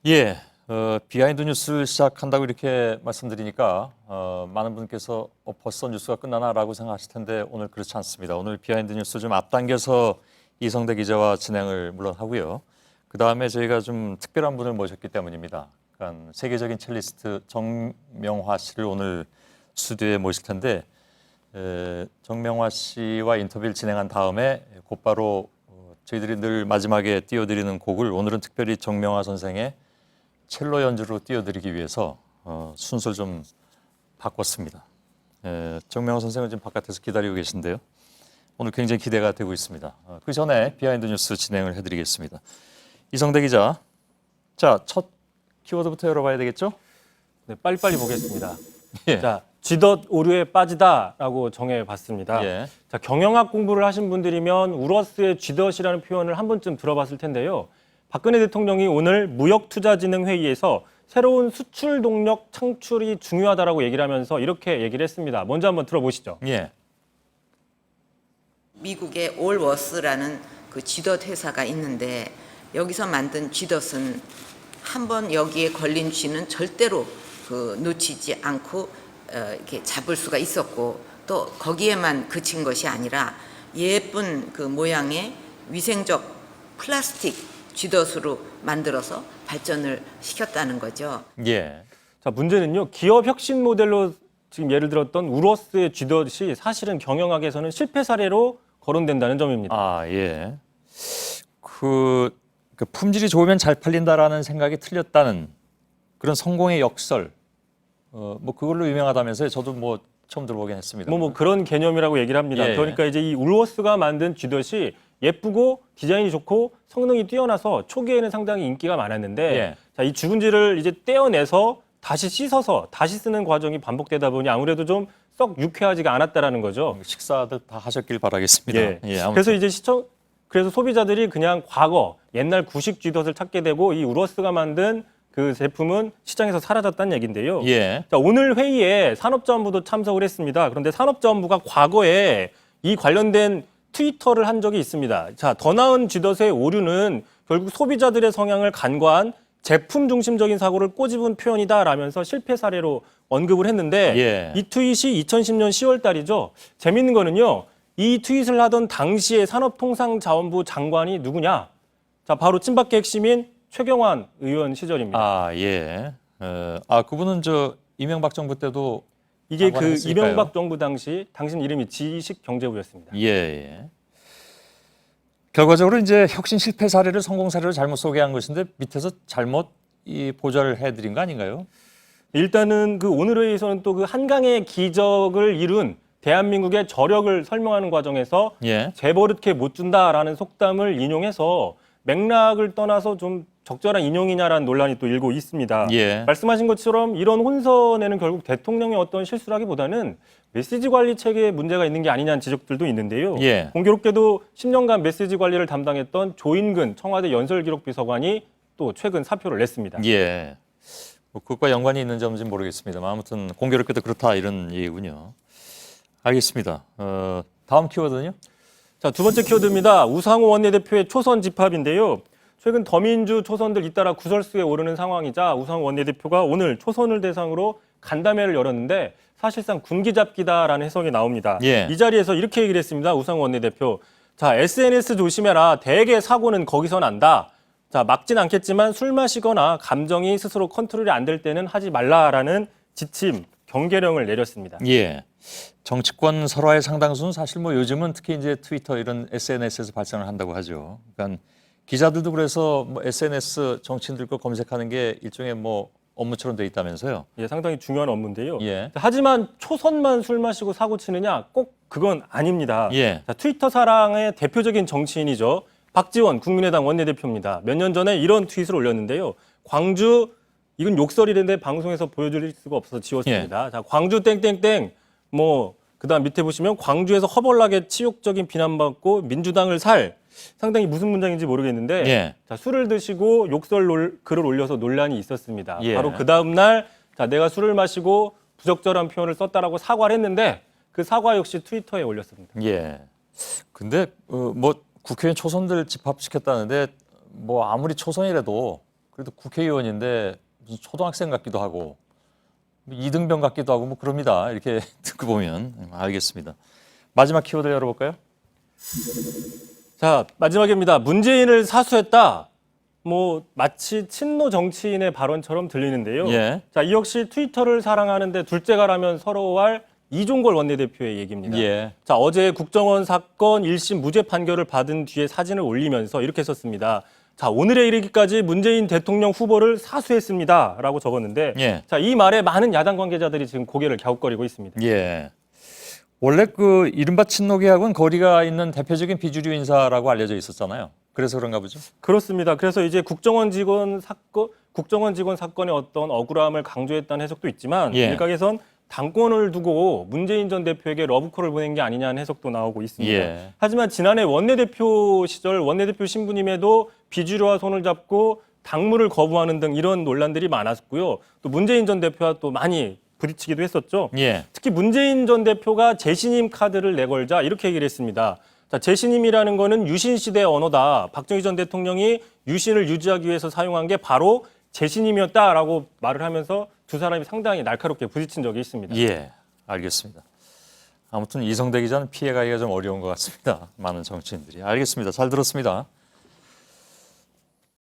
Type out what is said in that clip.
예, 비하인드 뉴스를 시작한다고 이렇게 말씀드리니까 많은 분께서 벌써 뉴스가 끝나나라고 생각하실 텐데 오늘 그렇지 않습니다. 오늘 비하인드 뉴스 좀 앞당겨서 이성대 기자와 진행을 물론 하고요. 그 다음에 저희가 좀 특별한 분을 모셨기 때문입니다. 그러니까 세계적인 첼리스트 정명화 씨를 오늘 스튜디오에 모실 텐데 정명화 씨와 인터뷰를 진행한 다음에 곧바로 저희들이 늘 마지막에 띄워드리는 곡을 오늘은 특별히 정명화 선생의 첼로 연주로 띄워드리기 위해서 순서를 좀 바꿨습니다. 정명화 선생은 지금 바깥에서 기다리고 계신데요. 오늘 굉장히 기대가 되고 있습니다. 그 전에 비하인드 뉴스 진행을 해드리겠습니다. 이성대 기자, 자, 첫 키워드부터 열어봐야 되겠죠? 네, 빨리빨리 보겠습니다. 예. 자, 쥐덫 오류에 빠지다라고 정해봤습니다. 예. 자, 경영학 공부를 하신 분들이면 우러스의 쥐덫이라는 표현을 한 번쯤 들어봤을 텐데요. 박근혜 대통령이 오늘 무역투자진흥회의에서 새로운 수출 동력 창출이 중요하다라고 얘기를 하면서 이렇게 얘기를 했습니다. 먼저 한번 들어보시죠. 예. 미국의 올워스라는 그 쥐덫 회사가 있는데 여기서 만든 쥐덫은 한번 여기에 걸린 쥐는 절대로 놓치지 않고 이렇게 잡을 수가 있었고 또 거기에만 그친 것이 아니라 예쁜 그 모양의 위생적 플라스틱 쥐덫으로 만들어서 발전을 시켰다는 거죠. 예. 자, 문제는요. 기업 혁신 모델로 지금 예를 들었던 우러스의 쥐덫이 사실은 경영학에서는 실패 사례로 거론된다는 점입니다. 아, 예. 그 품질이 좋으면 잘 팔린다라는 생각이 틀렸다는 그런 성공의 역설. 뭐 그걸로 유명하다면서요. 저도 뭐 처음 들어보긴 했습니다. 뭐 그런 개념이라고 얘기를 합니다. 예. 그러니까 이제 이 울워스가 만든 쥐덫이 예쁘고 디자인이 좋고 성능이 뛰어나서 초기에는 상당히 인기가 많았는데 예. 자, 이 죽은쥐를 이제 떼어내서 다시 씻어서 다시 쓰는 과정이 반복되다 보니 아무래도 좀 썩 유쾌하지가 않았다라는 거죠. 식사들 다 하셨길 바라겠습니다. 예. 아무튼. 그래서 이제 그래서 소비자들이 그냥 과거 옛날 구식 쥐덫을 찾게 되고 이 우러스가 만든 그 제품은 시장에서 사라졌다는 얘기인데요. 예. 자, 오늘 회의에 산업자원부도 참석을 했습니다. 그런데 산업자원부가 과거에 이 관련된 트위터를 한 적이 있습니다. 자, 더 나은 쥐덫의 오류는 결국 소비자들의 성향을 간과한 제품 중심적인 사고를 꼬집은 표현이다라면서 실패 사례로 언급을 했는데 예. 이 트윗이 2010년 10월 달이죠. 재밌는 거는요. 이 트윗을 하던 당시의 산업통상자원부 장관이 누구냐? 자, 바로 친박계 핵심인 최경환 의원 시절입니다. 아, 예. 그분은 저 이명박 정부 때도 이게 그 장관했으니까요. 이명박 정부 당시 당신 이름이 지식경제부였습니다. 예, 예. 결과적으로 이제 혁신 실패 사례를 성공 사례로 잘못 소개한 것인데 밑에서 잘못 보좌를 해드린 거 아닌가요? 일단은 그 오늘 회의에서는 또 그 한강의 기적을 이룬 대한민국의 저력을 설명하는 과정에서 예. 재버릇게 못 준다라는 속담을 인용해서 맥락을 떠나서 좀 적절한 인용이냐라는 논란이 또 일고 있습니다. 예. 말씀하신 것처럼 이런 혼선에는 결국 대통령의 어떤 실수라기보다는 메시지 관리 체계에 문제가 있는 게 아니냐는 지적들도 있는데요. 예. 공교롭게도 10년간 메시지 관리를 담당했던 조인근 청와대 연설기록비서관이 또 최근 사표를 냈습니다. 예. 뭐 그것과 연관이 있는 점인지 모르겠습니다만 아무튼 공교롭게도 그렇다 이런 얘기군요. 알겠습니다. 다음 키워드는요? 자, 두 번째 키워드입니다. 우상호 원내대표의 초선 집합인데요. 최근 더민주 초선들 잇따라 구설수에 오르는 상황이자 우상호 원내대표가 오늘 초선을 대상으로 간담회를 열었는데 사실상 군기잡기다라는 해석이 나옵니다. 예. 이 자리에서 이렇게 얘기를 했습니다. 우상호 원내대표. 자, SNS 조심해라. 대개 사고는 거기서 난다. 자, 막진 않겠지만 술 마시거나 감정이 스스로 컨트롤이 안 될 때는 하지 말라라는 지침, 경계령을 내렸습니다. 예. 정치권 설화의 상당수는 사실 뭐 요즘은 특히 이제 트위터 이런 SNS에서 발생을 한다고 하죠. 그러니까 기자들도 그래서 뭐 SNS 정치인들 거 검색하는 게 일종의 뭐 업무처럼 돼 있다면서요. 예, 상당히 중요한 업무인데요. 예. 하지만 초선만 술 마시고 사고 치느냐? 꼭 그건 아닙니다. 예. 자, 트위터 사랑의 대표적인 정치인이죠. 박지원 국민의당 원내대표입니다. 몇 년 전에 이런 트윗을 올렸는데요. 광주, 이건 욕설이는데 방송에서 보여줄 수가 없어서 지웠습니다. 자, 광주 땡땡땡 그다음 밑에 보시면 광주에서 허벌나게 치욕적인 비난받고 민주당을 살 상당히 무슨 문장인지 모르겠는데 예. 자, 술을 드시고 욕설 글을 올려서 논란이 있었습니다. 예. 바로 그 다음 날 자, 내가 술을 마시고 부적절한 표현을 썼다라고 사과를 했는데 그 사과 역시 트위터에 올렸습니다. 예. 근데 뭐 국회의원 초선들 집합시켰다는데 뭐 아무리 초선이라도 그래도 국회의원인데 무슨 초등학생 같기도 하고 이등병 같기도 하고 뭐 그럽니다. 이렇게 듣고 보면 알겠습니다. 마지막 키워드 열어볼까요? 자, 마지막입니다. 문재인을 사수했다. 뭐 마치 친노 정치인의 발언처럼 들리는데요. 예. 자, 이 역시 트위터를 사랑하는데 둘째가라면 서러워할 이종걸 원내대표의 얘기입니다. 예. 자, 어제 국정원 사건 1심 무죄 판결을 받은 뒤에 사진을 올리면서 이렇게 썼습니다. 자, 오늘에 이르기까지 문재인 대통령 후보를 사수했습니다. 라고 적었는데 예. 자, 이 말에 많은 야당 관계자들이 지금 고개를 갸웃거리고 있습니다. 예. 원래 그 이른바 친노계하고는 거리가 있는 대표적인 비주류 인사라고 알려져 있었잖아요. 그래서 그런가 보죠. 그렇습니다. 그래서 이제 국정원 직원 사건의 어떤 억울함을 강조했다는 해석도 있지만 예. 일각에선 당권을 두고 문재인 전 대표에게 러브콜을 보낸 게 아니냐는 해석도 나오고 있습니다. 예. 하지만 지난해 원내대표 시절 원내대표 신부님에도 비주류와 손을 잡고 당무를 거부하는 등 이런 논란들이 많았고요. 또 문재인 전 대표와 또 많이 부딪히기도 했었죠. 예. 특히 문재인 전 대표가 재신임 카드를 내걸자 이렇게 얘기를 했습니다. 자, 재신임이라는 거는 유신 시대의 언어다. 박정희 전 대통령이 유신을 유지하기 위해서 사용한 게 바로 재신임이었다라고 말을 하면서 두 사람이 상당히 날카롭게 부딪힌 적이 있습니다. 예. 알겠습니다. 아무튼 이성대 기자는 피해가기가 좀 어려운 것 같습니다. 많은 정치인들이. 알겠습니다. 잘 들었습니다.